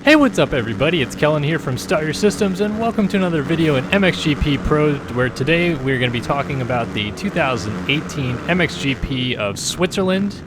Hey, what's up everybody? It's Kellen here from Start Your Systems, and welcome to another video in MXGP Pro, where today we're going to be talking about the 2018 MXGP of Switzerland,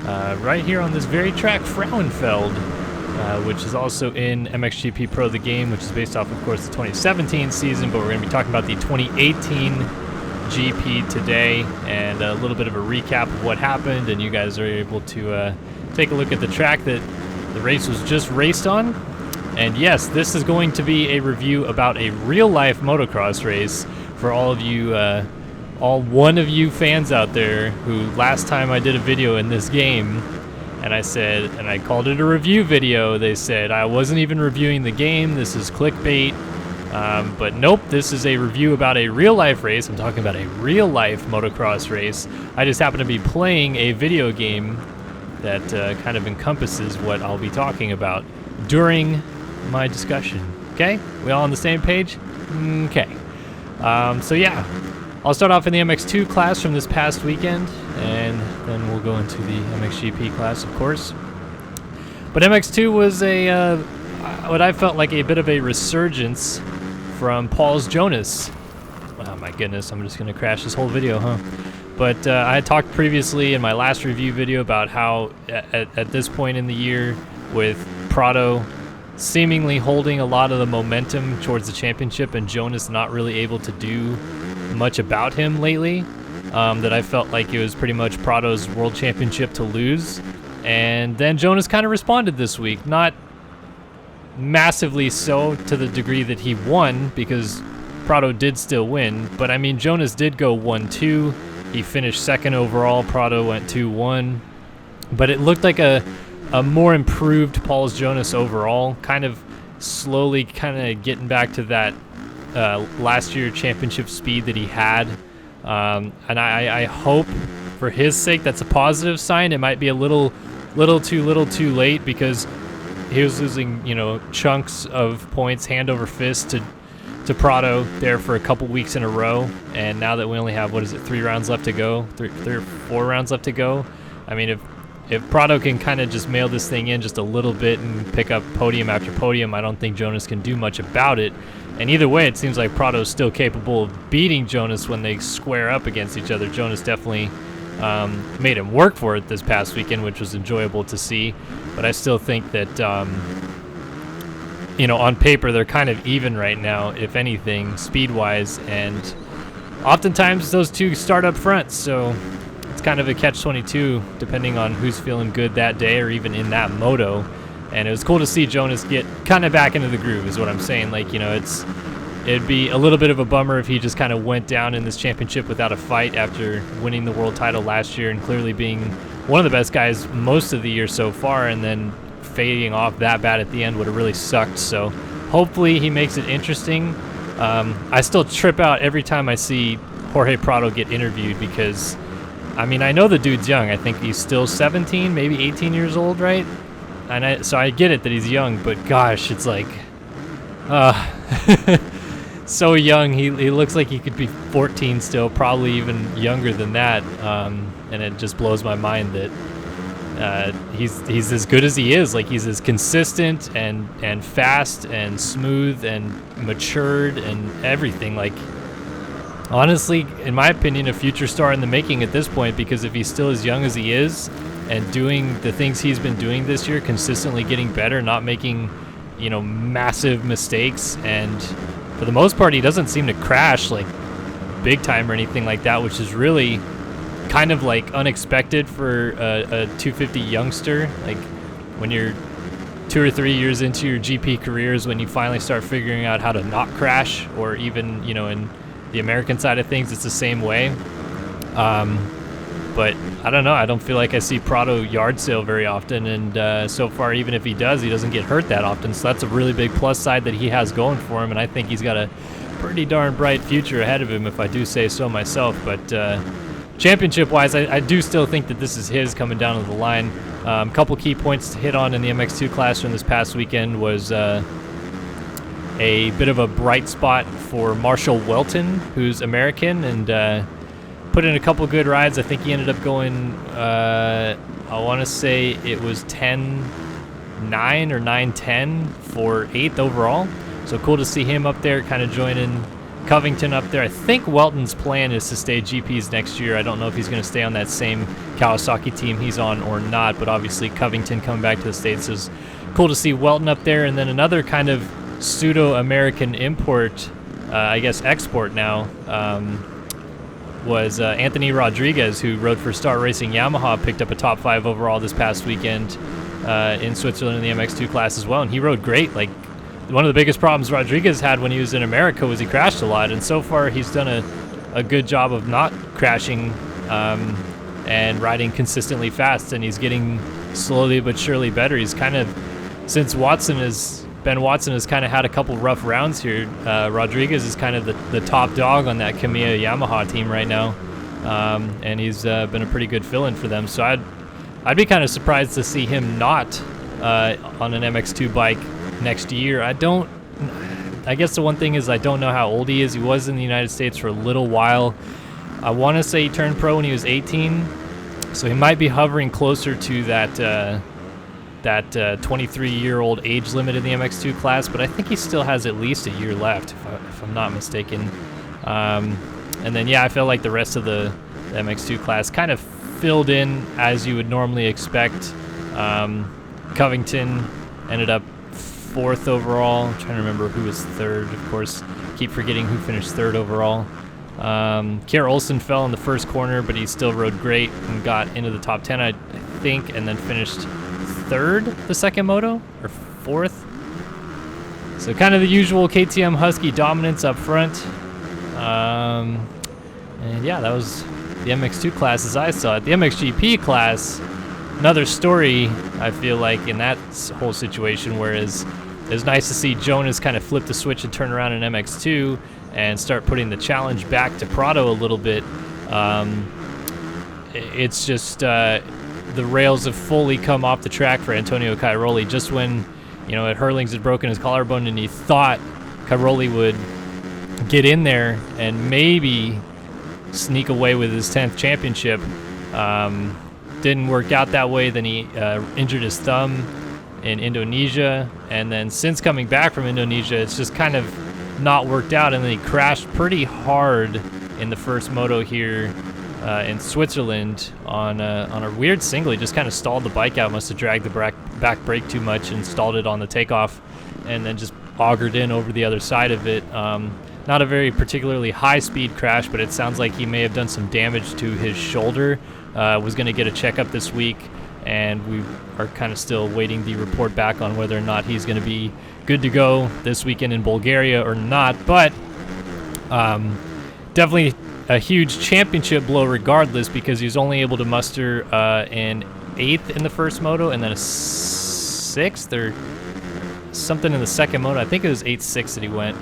right here on this very track, Frauenfeld, which is also in MXGP Pro the game, which is based off, of course, the 2017 season, but we're going to be talking about the 2018 GP today, and a little bit of a recap of what happened, and you guys are able to take a look at the track that the race was just raced on. And yes, this is going to be a review about a real-life motocross race for all of you, all one of you fans out there who last time I did a video in this game, and I said, and I called it a review video, they said I wasn't even reviewing the game, this is clickbait. But nope, this is a review about a real-life race. I'm talking about a real-life motocross race. I just happen to be playing a video game that kind of encompasses what I'll be talking about during my discussion. Okay? We all on the same page? Okay. So yeah, I'll start off in the MX2 class from this past weekend, and then we'll go into the MXGP class, of course. But MX2 was a what I felt like a bit of a resurgence from Paul's Jonas. Oh my goodness, I'm just gonna crash this whole video, huh? But I had talked previously in my last review video about how at this point in the year, with Prado seemingly holding a lot of the momentum towards the championship and Jonas not really able to do much about him lately, that I felt like it was pretty much Prado's world championship to lose. And then Jonas kind of responded this week, not massively so to the degree that he won, because Prado did still win, but I mean Jonas did go 1-2. He finished second overall. Prado went 2-1, but it looked like a more improved Paul's Jonas overall, kind of slowly kind of getting back to that last year championship speed that he had. And I hope for his sake that's a positive sign. It might be a little too late, because he was losing, you know, chunks of points hand over fist to Prado there for a couple weeks in a row, and now that we only have, what is it, 3 rounds left to go, three or 4 rounds left to go, I mean, if Prado can kind of just mail this thing in just a little bit and pick up podium after podium, I don't think Jonas can do much about it. And either way, it seems like Prado's still capable of beating Jonas when they square up against each other. Jonas definitely made him work for it this past weekend, which was enjoyable to see, but I still think that you know, on paper they're kind of even right now, if anything, speed-wise, and oftentimes those two start up front, so it's kind of a catch-22 depending on who's feeling good that day or even in that moto. And it was cool to see Jonas get kind of back into the groove, is what I'm saying. Like, you know, it'd be a little bit of a bummer if he just kind of went down in this championship without a fight after winning the world title last year and clearly being one of the best guys most of the year so far, and then fading off that bad at the end would have really sucked. So hopefully he makes it interesting. I still trip out every time I see Jorge Prado get interviewed, because I mean, I know the dude's young. I think he's still 17, maybe 18 years old, right? And so I get it that he's young, but gosh, it's like so young. He looks like he could be 14 still, probably even younger than that, and it just blows my mind that he's as good as he is. Like, he's as consistent and fast and smooth and matured and everything. Like, honestly, in my opinion, a future star in the making at this point, because if he's still as young as he is and doing the things he's been doing this year, consistently getting better, not making, you know, massive mistakes, and for the most part he doesn't seem to crash like big time or anything like that, which is really kind of like unexpected for a 250 youngster. Like, when you're 2 or 3 years into your GP careers, when you finally start figuring out how to not crash, or even, you know, in the American side of things it's the same way. But I don't know, I don't feel like I see Prado yard sale very often, and so far, even if he does, he doesn't get hurt that often, so that's a really big plus side that he has going for him, and I think he's got a pretty darn bright future ahead of him, if I do say so myself. But championship-wise, I do still think that this is his coming down to the line. A couple key points to hit on in the MX2 class from this past weekend was a bit of a bright spot for Marshall Welton, who's American, and put in a couple good rides. I think he ended up going, I want to say it was 10 9 or 9:10 for 8th overall. So cool to see him up there, kind of joining Covington up there. I think Welton's plan is to stay GPs next year. I don't know if he's going to stay on that same Kawasaki team he's on or not, but obviously Covington coming back to the States is cool to see Welton up there. And then another kind of pseudo-American import, I guess export now, was Anthony Rodriguez, who rode for Star Racing Yamaha, picked up a top 5 overall this past weekend in Switzerland in the MX2 class as well, and he rode great. Like, one of the biggest problems Rodriguez had when he was in America was he crashed a lot, and so far he's done a good job of not crashing and riding consistently fast, and he's getting slowly but surely better. He's kind of, since Ben Watson has kind of had a couple rough rounds here, Rodriguez is kind of the top dog on that Kamiya Yamaha team right now, and he's been a pretty good fill-in for them. So I'd be kind of surprised to see him not on an MX2 bike next year. I guess the one thing is I don't know how old he is. He was in the United States for a little while. I want to say he turned pro when he was 18, so he might be hovering closer to that 23-year-old age limit in the MX2 class, but I think he still has at least a year left, if I'm not mistaken. And then, yeah, I feel like the rest of the MX2 class kind of filled in as you would normally expect. Covington ended up 4th overall. I'm trying to remember who was 3rd. Of course, keep forgetting who finished 3rd overall. Kjær Olsen fell in the first corner, but he still rode great and got into the top 10, I think, and then finished 3rd the second moto, or 4th. So kind of the usual KTM Husky dominance up front. And yeah, that was the MX2 class as I saw it. The MXGP class, another story, I feel like, in that whole situation, whereas it's nice to see Jonas kind of flip the switch and turn around in MX2 and start putting the challenge back to Prado a little bit. It's just the rails have fully come off the track for Antonio Cairoli. Just when, Hurlings had broken his collarbone and he thought Cairoli would get in there and maybe sneak away with his 10th championship. Didn't work out that way. Then he injured his thumb in Indonesia, and then since coming back from Indonesia, it's just kind of not worked out, and then he crashed pretty hard in the first moto here in Switzerland on a weird single. He just kind of stalled the bike out, must have dragged the back brake too much and stalled it on the takeoff, and then just augered in over the other side of it. Not a very particularly high-speed crash, but it sounds like he may have done some damage to his shoulder. Was going to get a checkup this week, and we are kind of still waiting the report back on whether or not he's going to be good to go this weekend in Bulgaria or not. But definitely a huge championship blow regardless, because he was only able to muster an 8th in the first moto and then a 6th or something in the second moto. I think it was 8-6 that he went.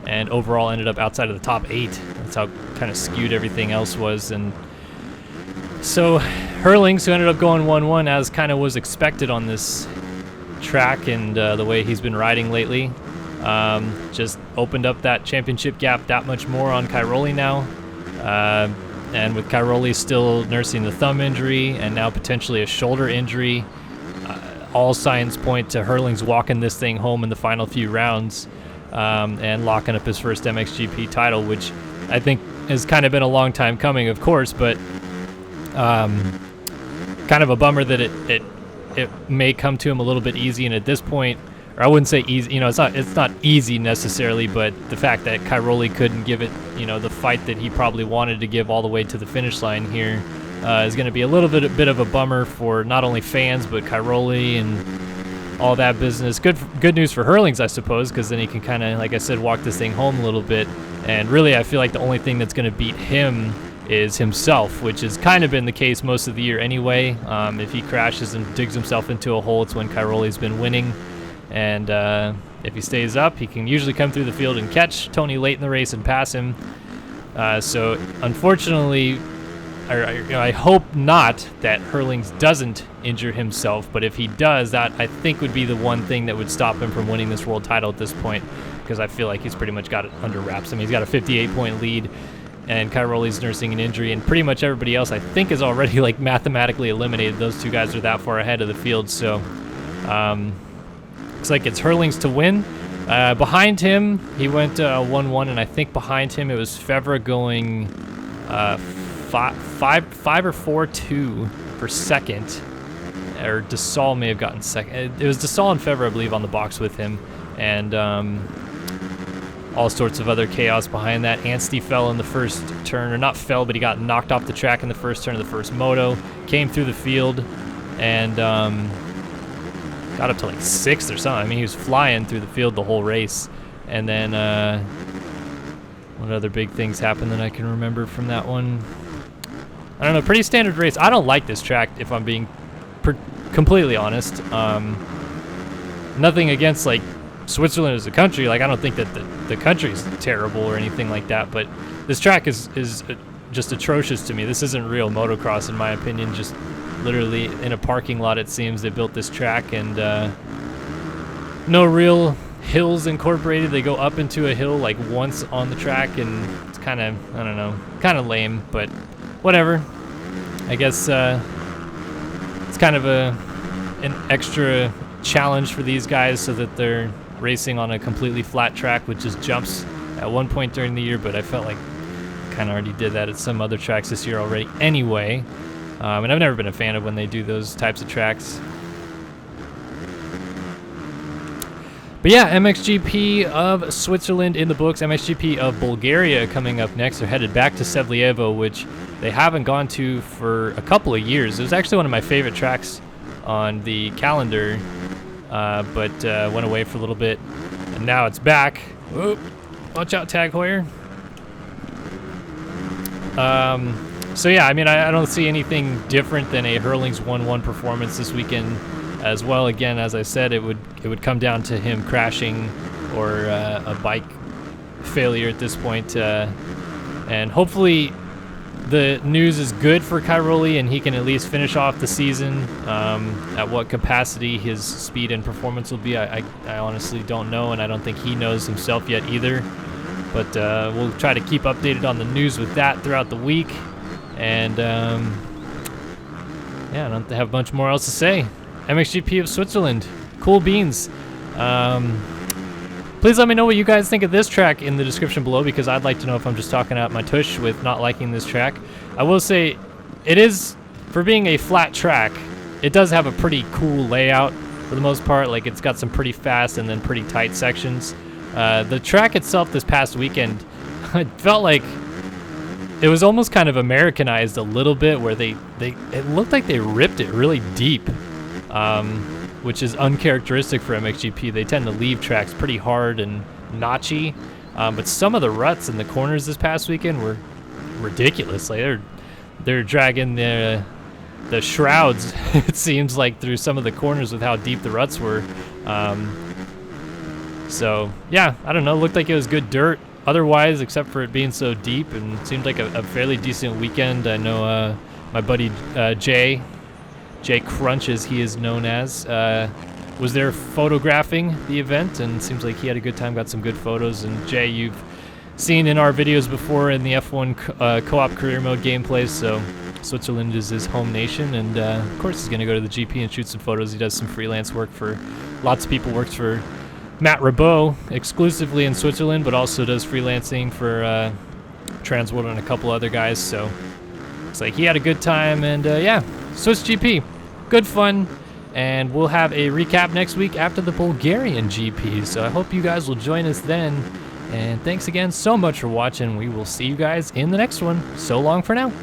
And overall ended up outside of the top 8. That's how kind of skewed everything else was. And so Hurlings, who ended up going 1-1 as kind of was expected on this track and the way he's been riding lately, just opened up that championship gap that much more on Cairoli now. And with Cairoli still nursing the thumb injury and now potentially a shoulder injury, all signs point to Hurlings walking this thing home in the final few rounds. And locking up his first MXGP title, which I think has kind of been a long time coming, of course, but kind of a bummer that it may come to him a little bit easy. And at this point, or I wouldn't say easy, it's not easy necessarily, but the fact that Cairoli couldn't give it, the fight that he probably wanted to give all the way to the finish line here is going to be a little bit of a bummer for not only fans but Cairoli and all that business. Good news for Hurlings, I suppose, because then he can kind of, like I said, walk this thing home a little bit. And really, I feel like the only thing that's going to beat him is himself, which has kind of been the case most of the year anyway. If he crashes and digs himself into a hole, it's when Cairoli's been winning. And if he stays up, he can usually come through the field and catch Tony late in the race and pass him. So unfortunately, I hope not that Hurlings doesn't injure himself, but if he does, that I think would be the one thing that would stop him from winning this world title at this point, because I feel like he's pretty much got it under wraps. I mean, he's got a 58-point lead, and Cairoli's nursing an injury, and pretty much everybody else I think is already like mathematically eliminated. Those two guys are that far ahead of the field, so Looks like it's Hurlings to win. Behind him, he went 1-1, and I think behind him it was Fevra going 5 or 4-2 for second. Or Desal may have gotten second. It was Desal and Fevra, I believe, on the box with him. And all sorts of other chaos behind that. Anstey fell in the first turn, or not fell, but he got knocked off the track in the first turn of the first moto. Came through the field and got up to like 6th or something. I mean, he was flying through the field the whole race. And then what other big things happened that I can remember from that one? I don't know, pretty standard race. I don't like this track, if I'm being completely honest. Nothing against like Switzerland as a country. Like, I don't think that the country's terrible or anything like that, but this track is just atrocious to me. This isn't real motocross, in my opinion. Just literally in a parking lot, it seems, they built this track, and no real hills incorporated. They go up into a hill like once on the track, and it's kind of, I don't know, kind of lame, but whatever. I guess it's kind of an extra challenge for these guys so that they're racing on a completely flat track with just jumps at one point during the year, but I felt like I kind of already did that at some other tracks this year already anyway. And I've never been a fan of when they do those types of tracks. But yeah, MXGP of Switzerland in the books. MXGP of Bulgaria coming up next. They're headed back to Sevlievo, which they haven't gone to for a couple of years. It was actually one of my favorite tracks on the calendar, but went away for a little bit, and now it's back. Oop, watch out, Tag Heuer. So yeah, I mean, I don't see anything different than a Hurlings 1-1 performance this weekend as well. Again, as I said, it would come down to him crashing or a bike failure at this point, and hopefully the news is good for Cairoli, and he can at least finish off the season. At what capacity his speed and performance will be, I honestly don't know, and I don't think he knows himself yet either. But we'll try to keep updated on the news with that throughout the week. And yeah, I don't have much more else to say. MXGP of Switzerland, cool beans. Please let me know what you guys think of this track in the description below, because I'd like to know if I'm just talking out my tush with not liking this track. I will say, it is, for being a flat track, it does have a pretty cool layout for the most part. Like, it's got some pretty fast and then pretty tight sections. The track itself this past weekend, it felt like it was almost kind of Americanized a little bit, where it looked like they ripped it really deep, which is uncharacteristic for MXGP. They tend to leave tracks pretty hard and notchy, but some of the ruts in the corners this past weekend were ridiculous. Like, they're dragging the shrouds, it seems like, through some of the corners with how deep the ruts were. So yeah, I don't know, looked like it was good dirt otherwise, except for it being so deep, and it seemed like a fairly decent weekend. I know my buddy Jay Crunch, as he is known as, was there photographing the event, and seems like he had a good time, got some good photos. And Jay, you've seen in our videos before in the F1 co-op career mode gameplays, so Switzerland is his home nation, and of course he's going to go to the GP and shoot some photos. He does some freelance work for lots of people, works for Matt Rabot exclusively in Switzerland, but also does freelancing for Transworld and a couple other guys, so it's like he had a good time. And yeah, Swiss GP, good fun, and we'll have a recap next week after the Bulgarian GP, so I hope you guys will join us then. And thanks again so much for watching. We will see you guys in the next one. So long for now.